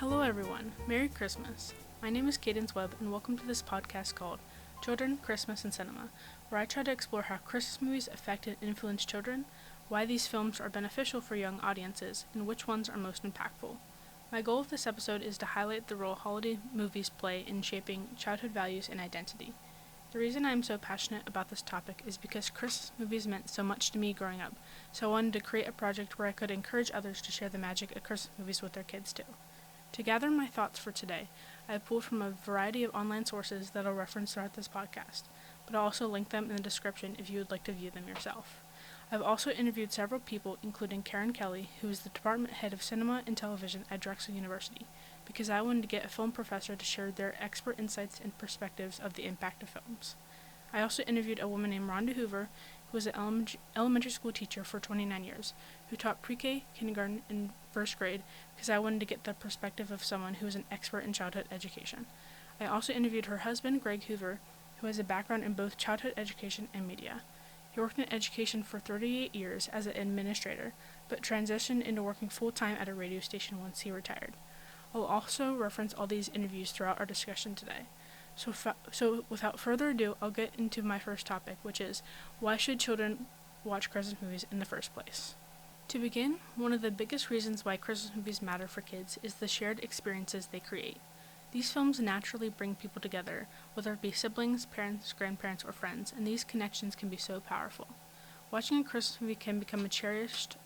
Hello everyone, Merry Christmas. My name is Cadence Webb and welcome to this podcast called Children, Christmas, and Cinema, where I try to explore how Christmas movies affect and influence children, why these films are beneficial for young audiences, and which ones are most impactful. My goal of this episode is to highlight the role holiday movies play in shaping childhood values and identity. The reason I am so passionate about this topic is because Christmas movies meant so much to me growing up, so I wanted to create a project where I could encourage others to share the magic of Christmas movies with their kids too. To gather my thoughts for today, I have pulled from a variety of online sources that I'll reference throughout this podcast, but I'll also link them in the description if you would like to view them yourself. I've also interviewed several people, including Karen Kelly, who is the department head of cinema and television at Drexel University, because I wanted to get a film professor to share their expert insights and perspectives of the impact of films. I also interviewed a woman named Rhonda Hoover, who was an elementary school teacher for 29 years, who taught pre-K, kindergarten, and first grade, because I wanted to get the perspective of someone who is an expert in childhood education. I also interviewed her husband, Greg Hoover, who has a background in both childhood education and media. He worked in education for 38 years as an administrator, but transitioned into working full-time at a radio station once he retired. I'll also reference all these interviews throughout our discussion today. So without further ado, I'll get into my first topic, which is, why should children watch Christmas movies in the first place? To begin, one of the biggest reasons why Christmas movies matter for kids is the shared experiences they create. These films naturally bring people together, whether it be siblings, parents, grandparents, or friends, and these connections can be so powerful. Watching a Christmas movie can become a cherished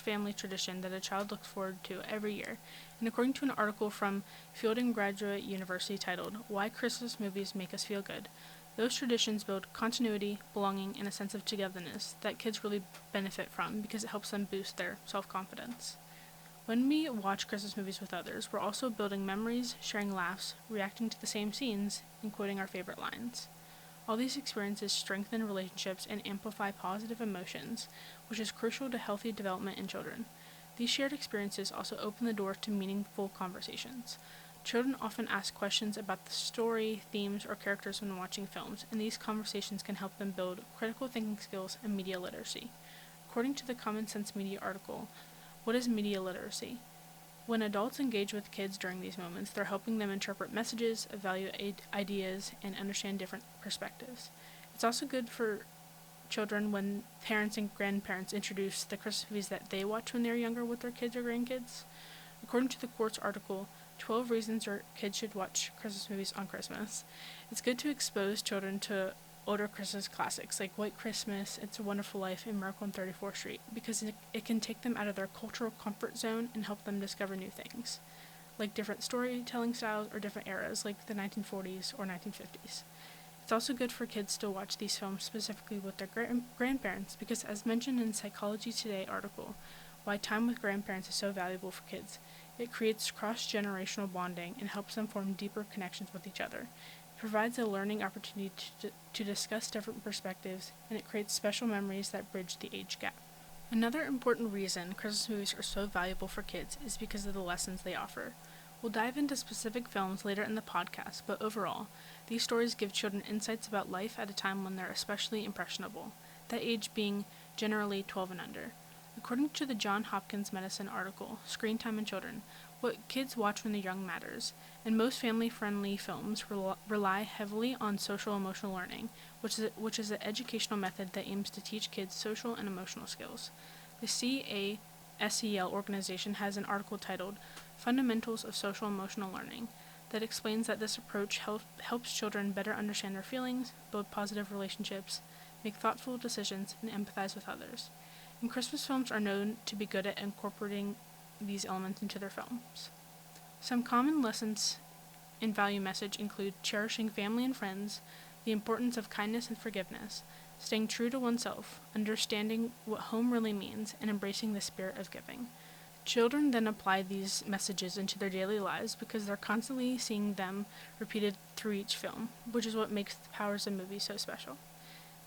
family tradition that a child looks forward to every year, and according to an article from Fielding Graduate University titled, Why Christmas Movies Make Us Feel Good, those traditions build continuity, belonging, and a sense of togetherness that kids really benefit from because it helps them boost their self-confidence. When we watch Christmas movies with others, we're also building memories, sharing laughs, reacting to the same scenes, and quoting our favorite lines. All these experiences strengthen relationships and amplify positive emotions, which is crucial to healthy development in children. These shared experiences also open the door to meaningful conversations. Children often ask questions about the story, themes, or characters when watching films, and these conversations can help them build critical thinking skills and media literacy. According to the Common Sense Media article, what is media literacy? When adults engage with kids during these moments, they're helping them interpret messages, evaluate ideas, and understand different perspectives. It's also good for children when parents and grandparents introduce the Christmas movies that they watch when they're younger with their kids or grandkids. According to the Quartz article, 12 reasons your kids should watch Christmas movies on Christmas. It's good to expose children to older Christmas classics like White Christmas, It's a Wonderful Life, and Miracle on 34th Street because it can take them out of their cultural comfort zone and help them discover new things, like different storytelling styles or different eras like the 1940s or 1950s. It's also good for kids to watch these films specifically with their grandparents because, as mentioned in Psychology Today article, why time with grandparents is so valuable for kids. It creates cross-generational bonding and helps them form deeper connections with each other. Provides a learning opportunity to discuss different perspectives, and it creates special memories that bridge the age gap. Another important reason Christmas movies are so valuable for kids is because of the lessons they offer. We'll dive into specific films later in the podcast, but overall, these stories give children insights about life at a time when they're especially impressionable, that age being generally 12 and under. According to the Johns Hopkins Medicine article, Screen Time in Children, what kids watch when they're young matters, and most family-friendly films rely heavily on social-emotional learning, which is an educational method that aims to teach kids social and emotional skills. The CASEL organization has an article titled Fundamentals of Social-Emotional Learning that explains that this approach helps children better understand their feelings, build positive relationships, make thoughtful decisions, and empathize with others. And Christmas films are known to be good at incorporating these elements into their films. Some common lessons in value message include cherishing family and friends, the importance of kindness and forgiveness, staying true to oneself, understanding what home really means, and embracing the spirit of giving. Children then apply these messages into their daily lives because they're constantly seeing them repeated through each film, which is what makes the powers of movies so special.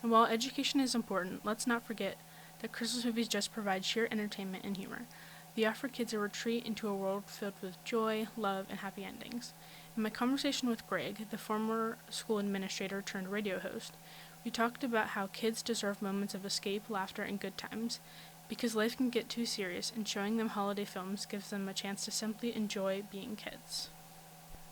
And while education is important, let's not forget that Christmas movies just provide sheer entertainment and humor. They offer kids a retreat into a world filled with joy, love, and happy endings. In my conversation with Greg, the former school administrator turned radio host, we talked about how kids deserve moments of escape, laughter, and good times, because life can get too serious, and showing them holiday films gives them a chance to simply enjoy being kids.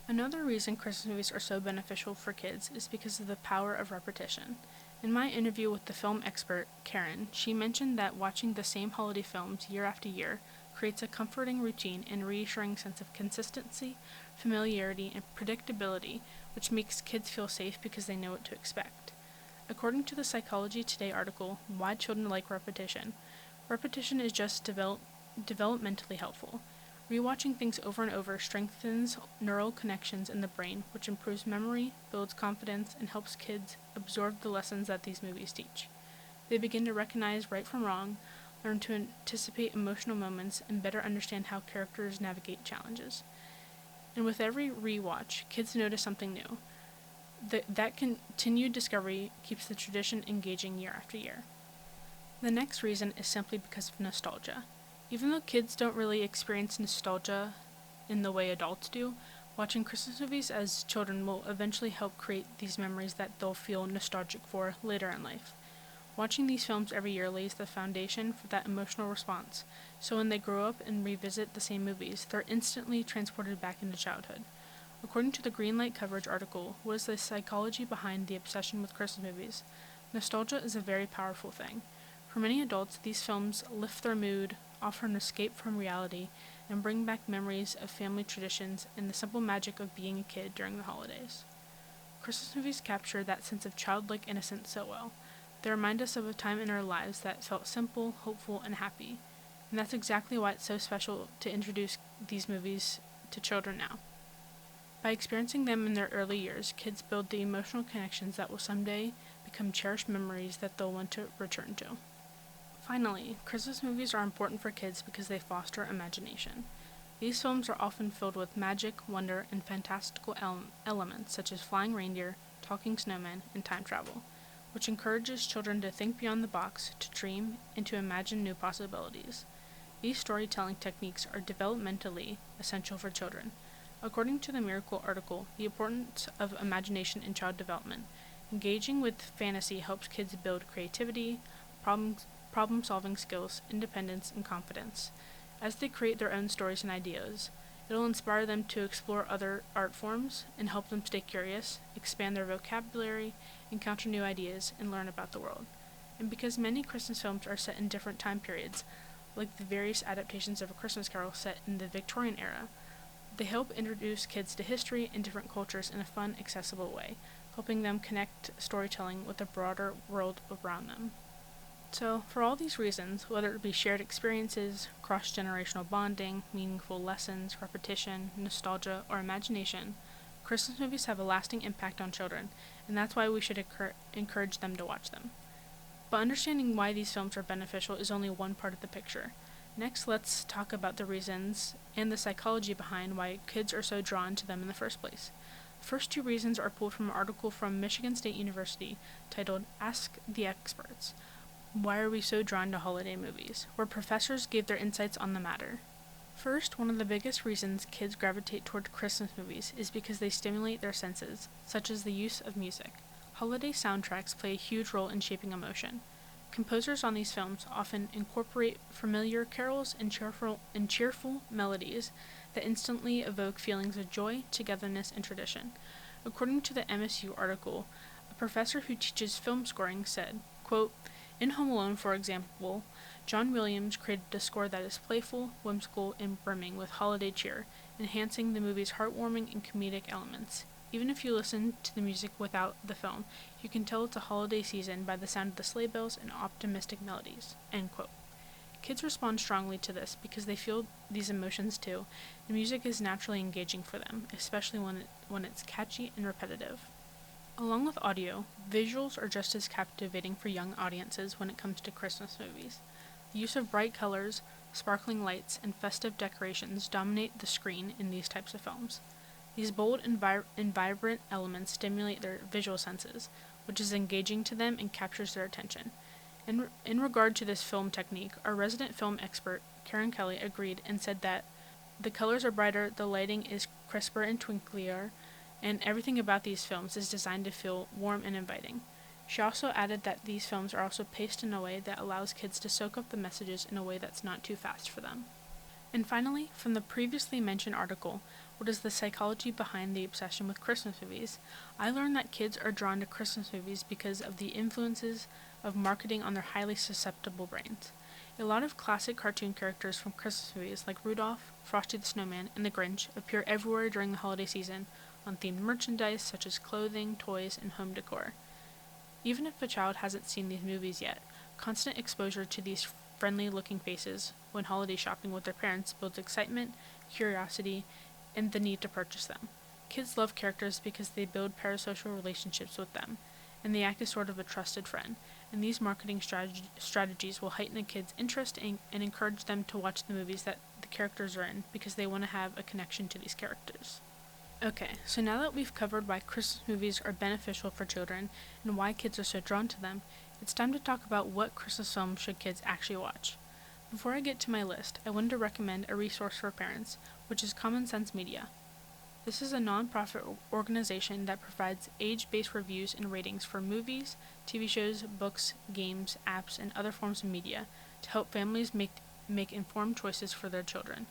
Another reason Christmas movies are so beneficial for kids is because of the power of repetition. In my interview with the film expert, Karen, she mentioned that watching the same holiday films year after year creates a comforting routine and reassuring sense of consistency, familiarity, and predictability, which makes kids feel safe because they know what to expect. According to the Psychology Today article, Why Children Like Repetition, repetition is just developmentally helpful. Rewatching things over and over strengthens neural connections in the brain, which improves memory, builds confidence, and helps kids absorb the lessons that these movies teach. They begin to recognize right from wrong, learn to anticipate emotional moments, and better understand how characters navigate challenges. And with every rewatch, kids notice something new. That continued discovery keeps the tradition engaging year after year. The next reason is simply because of nostalgia. Even though kids don't really experience nostalgia in the way adults do, watching Christmas movies as children will eventually help create these memories that they'll feel nostalgic for later in life. Watching these films every year lays the foundation for that emotional response, so when they grow up and revisit the same movies, they're instantly transported back into childhood. According to the Greenlight coverage article, What is the Psychology Behind the Obsession with Christmas Movies? Nostalgia is a very powerful thing. For many adults, these films lift their mood, offer an escape from reality, and bring back memories of family traditions and the simple magic of being a kid during the holidays. Christmas movies capture that sense of childlike innocence so well. They remind us of a time in our lives that felt simple, hopeful, and happy. And that's exactly why it's so special to introduce these movies to children now. By experiencing them in their early years, kids build the emotional connections that will someday become cherished memories that they'll want to return to. Finally, Christmas movies are important for kids because they foster imagination. These films are often filled with magic, wonder, and fantastical elements such as flying reindeer, talking snowmen, and time travel, which encourages children to think beyond the box, to dream, and to imagine new possibilities. These storytelling techniques are developmentally essential for children. According to the Miracle article, The Importance of Imagination in Child Development, engaging with fantasy helps kids build creativity, problem-solving skills, independence, and confidence. As they create their own stories and ideas, it'll inspire them to explore other art forms and help them stay curious, expand their vocabulary, encounter new ideas, and learn about the world. And because many Christmas films are set in different time periods, like the various adaptations of A Christmas Carol set in the Victorian era, they help introduce kids to history and different cultures in a fun, accessible way, helping them connect storytelling with the broader world around them. So, for all these reasons, whether it be shared experiences, cross-generational bonding, meaningful lessons, repetition, nostalgia, or imagination, Christmas movies have a lasting impact on children, and that's why we should encourage them to watch them. But understanding why these films are beneficial is only one part of the picture. Next, let's talk about the reasons and the psychology behind why kids are so drawn to them in the first place. The first two reasons are pulled from an article from Michigan State University titled Ask the Experts. Why are we so drawn to holiday movies? Where professors gave their insights on the matter. First, one of the biggest reasons kids gravitate toward Christmas movies is because they stimulate their senses, such as the use of music. Holiday soundtracks play a huge role in shaping emotion. Composers on these films often incorporate familiar carols and cheerful melodies that instantly evoke feelings of joy, togetherness, and tradition. According to the MSU article, a professor who teaches film scoring said, quote, "In Home Alone, for example, John Williams created a score that is playful, whimsical, and brimming with holiday cheer, enhancing the movie's heartwarming and comedic elements. Even if you listen to the music without the film, you can tell it's a holiday season by the sound of the sleigh bells and optimistic melodies." End quote. Kids respond strongly to this because they feel these emotions too, and music is naturally engaging for them, especially when it's catchy and repetitive. Along with audio, visuals are just as captivating for young audiences when it comes to Christmas movies. The use of bright colors, sparkling lights, and festive decorations dominate the screen in these types of films. These bold and vibrant elements stimulate their visual senses, which is engaging to them and captures their attention. In regard to this film technique, our resident film expert, Karen Kelly, agreed and said that the colors are brighter, the lighting is crisper and twinklier, and everything about these films is designed to feel warm and inviting. She also added that these films are also paced in a way that allows kids to soak up the messages in a way that's not too fast for them. And finally, from the previously mentioned article, what is the psychology behind the obsession with Christmas movies, I learned that kids are drawn to Christmas movies because of the influences of marketing on their highly susceptible brains. A lot of classic cartoon characters from Christmas movies like Rudolph, Frosty the Snowman, and the Grinch appear everywhere during the holiday season on themed merchandise such as clothing, toys, and home decor. Even if a child hasn't seen these movies yet, constant exposure to these friendly-looking faces when holiday shopping with their parents builds excitement, curiosity, and the need to purchase them. Kids love characters because they build parasocial relationships with them, and they act as sort of a trusted friend, and these marketing strategies will heighten a kid's interest and encourage them to watch the movies that the characters are in because they want to have a connection to these characters. Okay, so now that we've covered why Christmas movies are beneficial for children and why kids are so drawn to them, it's time to talk about what Christmas films should kids actually watch. Before I get to my list, I wanted to recommend a resource for parents, which is Common Sense Media. This is a non-profit organization that provides age-based reviews and ratings for movies, TV shows, books, games, apps, and other forms of media to help families make informed choices for their children.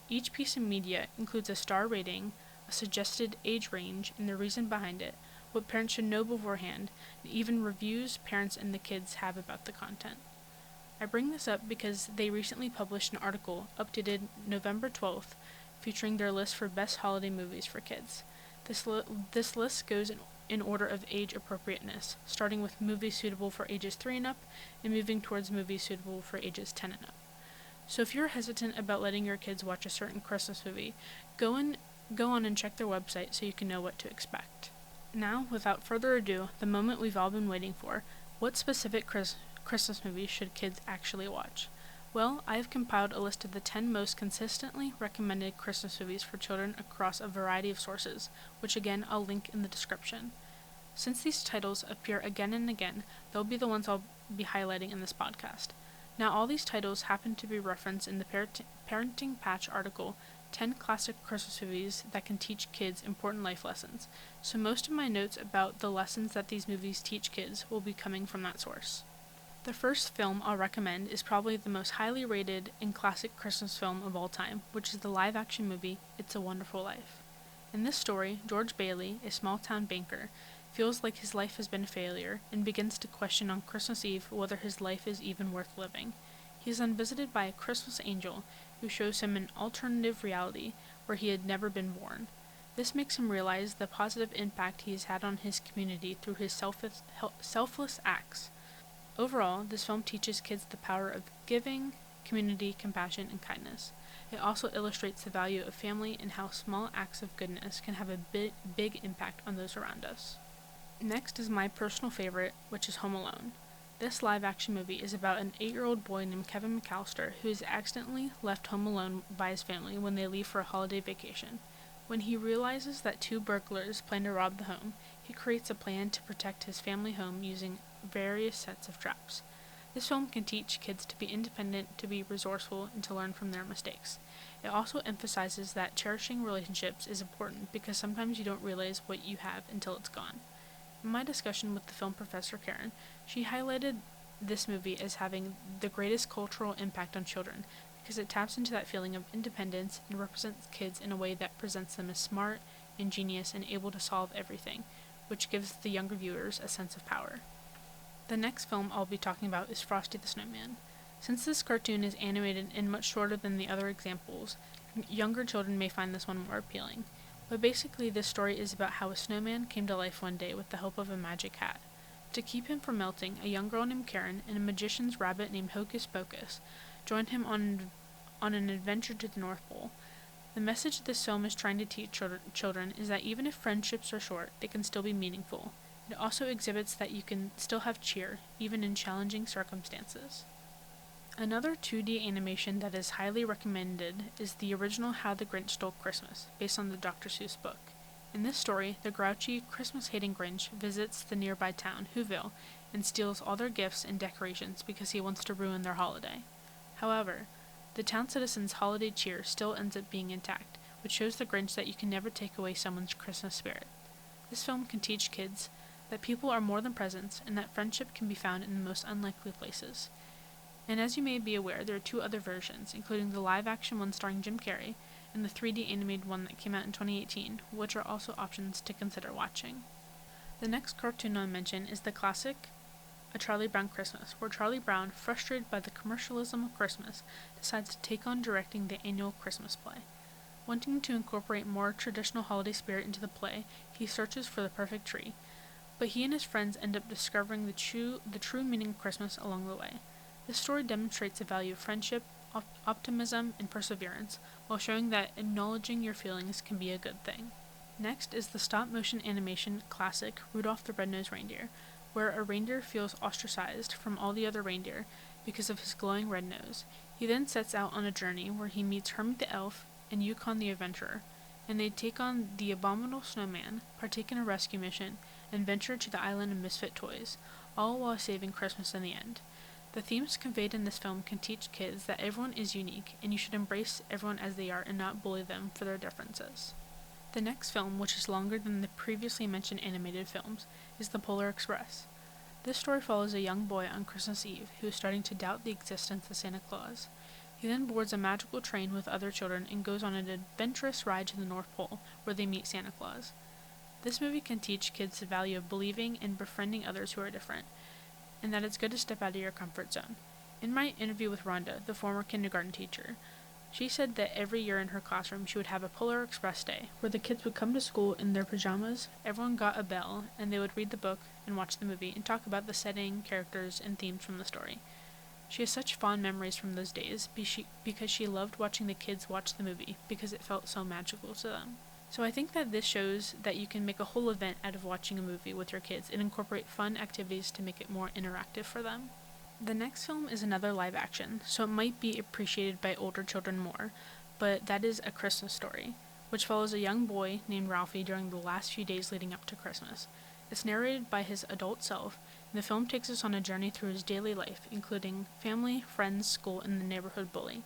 Each piece of media includes a star rating, a suggested age range, and the reason behind it, what parents should know beforehand, and even reviews parents and the kids have about the content. I bring this up because they recently published an article, updated November 12th, featuring their list for best holiday movies for kids. This list goes in order of age appropriateness, starting with movies suitable for ages 3 and up, and moving towards movies suitable for ages 10 and up. So if you're hesitant about letting your kids watch a certain Christmas movie, go on and check their website so you can know what to expect. Now, without further ado, the moment we've all been waiting for, what specific Christmas movies should kids actually watch? Well, I have compiled a list of the 10 most consistently recommended Christmas movies for children across a variety of sources, which again I'll link in the description. Since these titles appear again and again, they'll be the ones I'll be highlighting in this podcast. Now, all these titles happen to be referenced in the Parenting Patch article, 10 classic Christmas movies that can teach kids important life lessons, so most of my notes about the lessons that these movies teach kids will be coming from that source. The first film I'll recommend is probably the most highly rated and classic Christmas film of all time, which is the live-action movie It's a Wonderful Life. In this story, George Bailey, a small-town banker, feels like his life has been a failure and begins to question on Christmas Eve whether his life is even worth living. He is then visited by a Christmas angel who shows him an alternative reality where he had never been born. This makes him realize the positive impact he has had on his community through his selfless acts. Overall, this film teaches kids the power of giving, community, compassion, and kindness. It also illustrates the value of family and how small acts of goodness can have a big impact on those around us. Next is my personal favorite, which is Home Alone. This live-action movie is about an 8-year-old boy named Kevin McAllister who is accidentally left home alone by his family when they leave for a holiday vacation. When he realizes that 2 burglars plan to rob the home, he creates a plan to protect his family home using various sets of traps. This film can teach kids to be independent, to be resourceful, and to learn from their mistakes. It also emphasizes that cherishing relationships is important because sometimes you don't realize what you have until it's gone. In my discussion with the film professor Karen, she highlighted this movie as having the greatest cultural impact on children because it taps into that feeling of independence and represents kids in a way that presents them as smart, ingenious, and able to solve everything, which gives the younger viewers a sense of power. The next film I'll be talking about is Frosty the Snowman. Since this cartoon is animated and much shorter than the other examples, younger children may find this one more appealing. But basically, this story is about how a snowman came to life one day with the help of a magic hat. To keep him from melting, a young girl named Karen and a magician's rabbit named Hocus Pocus joined him on an adventure to the North Pole. The message this film is trying to teach children is that even if friendships are short, they can still be meaningful. It also exhibits that you can still have cheer, even in challenging circumstances. Another 2D animation that is highly recommended is the original How the Grinch Stole Christmas, based on the Dr. Seuss book. In this story, the grouchy, Christmas-hating Grinch visits the nearby town, Whoville, and steals all their gifts and decorations because he wants to ruin their holiday. However, the town citizens' holiday cheer still ends up being intact, which shows the Grinch that you can never take away someone's Christmas spirit. This film can teach kids that people are more than presents, and that friendship can be found in the most unlikely places. And as you may be aware, there are 2 other versions, including the live-action one starring Jim Carrey, and the 3D animated one that came out in 2018, which are also options to consider watching. The next cartoon I'll mention is the classic A Charlie Brown Christmas, where Charlie Brown, frustrated by the commercialism of Christmas, decides to take on directing the annual Christmas play. Wanting to incorporate more traditional holiday spirit into the play, he searches for the perfect tree, but he and his friends end up discovering the true meaning of Christmas along the way. This story demonstrates the value of friendship, optimism, and perseverance, while showing that acknowledging your feelings can be a good thing. Next is the stop-motion animation classic Rudolph the Red-Nosed Reindeer, where a reindeer feels ostracized from all the other reindeer because of his glowing red nose. He then sets out on a journey where he meets Hermit the Elf and Yukon the Adventurer, and they take on the abominable snowman, partake in a rescue mission, and venture to the island of misfit toys, all while saving Christmas in the end. The themes conveyed in this film can teach kids that everyone is unique, and you should embrace everyone as they are and not bully them for their differences. The next film, which is longer than the previously mentioned animated films, is The Polar Express. This story follows a young boy on Christmas Eve who is starting to doubt the existence of Santa Claus. He then boards a magical train with other children and goes on an adventurous ride to the North Pole, where they meet Santa Claus. This movie can teach kids the value of believing and befriending others who are different, and that it's good to step out of your comfort zone. In my interview with Rhonda, the former kindergarten teacher, she said that every year in her classroom she would have a Polar Express Day, where the kids would come to school in their pajamas, everyone got a bell, and they would read the book and watch the movie and talk about the setting, characters, and themes from the story. She has such fond memories from those days because she loved watching the kids watch the movie because it felt so magical to them. So I think that this shows that you can make a whole event out of watching a movie with your kids and incorporate fun activities to make it more interactive for them. The next film is another live action, so it might be appreciated by older children more, but that is A Christmas Story, which follows a young boy named Ralphie during the last few days leading up to Christmas. It's narrated by his adult self, and the film takes us on a journey through his daily life, including family, friends, school, and the neighborhood bully.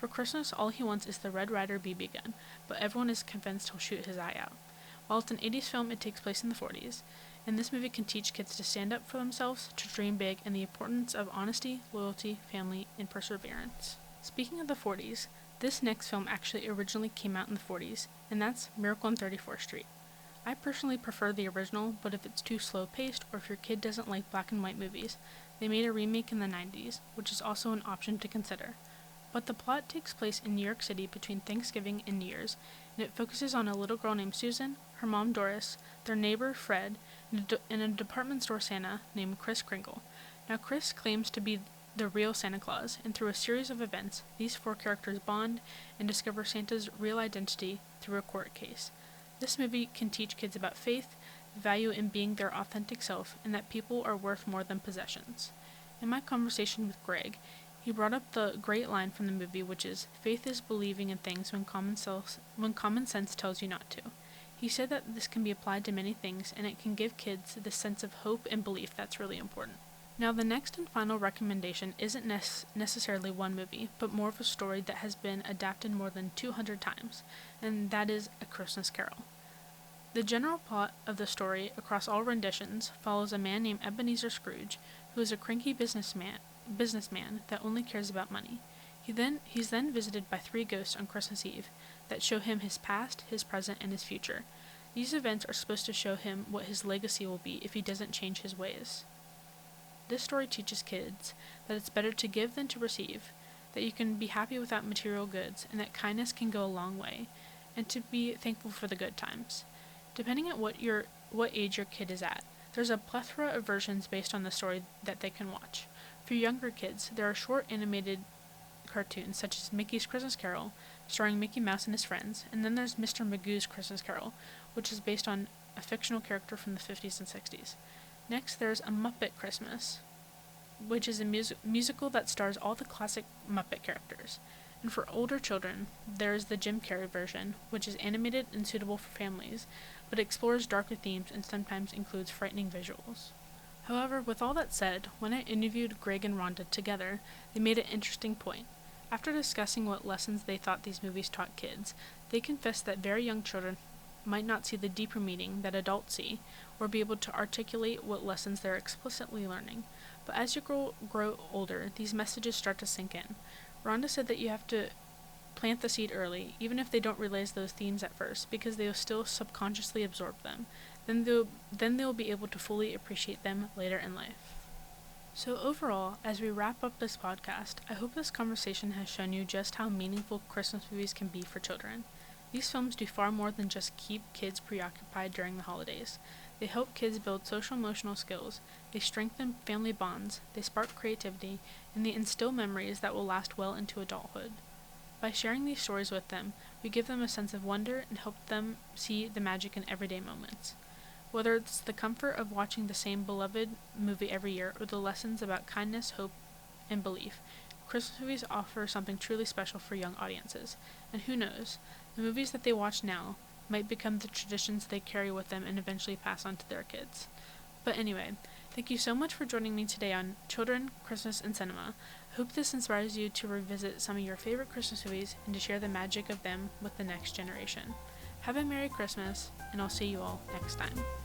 For Christmas, all he wants is the Red Ryder BB gun, but everyone is convinced he'll shoot his eye out. While it's an 80s film, it takes place in the 40s, and this movie can teach kids to stand up for themselves, to dream big, and the importance of honesty, loyalty, family, and perseverance. Speaking of the 40s, this next film actually originally came out in the 40s, and that's Miracle on 34th Street. I personally prefer the original, but if it's too slow-paced or if your kid doesn't like black and white movies, they made a remake in the 90s, which is also an option to consider. But the plot takes place in New York City between Thanksgiving and New Year's, and it focuses on a little girl named Susan, her mom Doris, their neighbor Fred, and a department store Santa named Kris Kringle. Now Kris claims to be the real Santa Claus, and through a series of events, these 4 characters bond and discover Santa's real identity through a court case. This movie can teach kids about faith, value in being their authentic self, and that people are worth more than possessions. In my conversation with Greg, he brought up the great line from the movie, which is, "Faith is believing in things when common sense tells you not to." He said that this can be applied to many things, and it can give kids this sense of hope and belief that's really important. Now, the next and final recommendation isn't necessarily one movie, but more of a story that has been adapted more than 200 times, and that is A Christmas Carol. The general plot of the story, across all renditions, follows a man named Ebenezer Scrooge, who is a cranky businessman that only cares about money. He's then visited by 3 ghosts on Christmas Eve that show him his past, his present, and his future. These events are supposed to show him what his legacy will be if he doesn't change his ways. This story teaches kids that it's better to give than to receive, that you can be happy without material goods, and that kindness can go a long way, and to be thankful for the good times. Depending on what age your kid is at, there's a plethora of versions based on the story that they can watch. For younger kids, there are short animated cartoons such as Mickey's Christmas Carol, starring Mickey Mouse and his friends, and then there's Mr. Magoo's Christmas Carol, which is based on a fictional character from the 50s and 60s. Next, there's A Muppet Christmas, which is a musical that stars all the classic Muppet characters. And for older children, there's the Jim Carrey version, which is animated and suitable for families, but explores darker themes and sometimes includes frightening visuals. However, with all that said, when I interviewed Greg and Rhonda together, they made an interesting point. After discussing what lessons they thought these movies taught kids, they confessed that very young children might not see the deeper meaning that adults see, or be able to articulate what lessons they're explicitly learning. But as you grow older, these messages start to sink in. Rhonda said that you have to plant the seed early, even if they don't realize those themes at first, because they will still subconsciously absorb them. Then they'll be able to fully appreciate them later in life. So overall, as we wrap up this podcast, I hope this conversation has shown you just how meaningful Christmas movies can be for children. These films do far more than just keep kids preoccupied during the holidays. They help kids build social-emotional skills, they strengthen family bonds, they spark creativity, and they instill memories that will last well into adulthood. By sharing these stories with them, we give them a sense of wonder and help them see the magic in everyday moments. Whether it's the comfort of watching the same beloved movie every year or the lessons about kindness, hope, and belief, Christmas movies offer something truly special for young audiences. And who knows, the movies that they watch now might become the traditions they carry with them and eventually pass on to their kids. But anyway, thank you so much for joining me today on Children, Christmas, and Cinema. I hope this inspires you to revisit some of your favorite Christmas movies and to share the magic of them with the next generation. Have a Merry Christmas, and I'll see you all next time.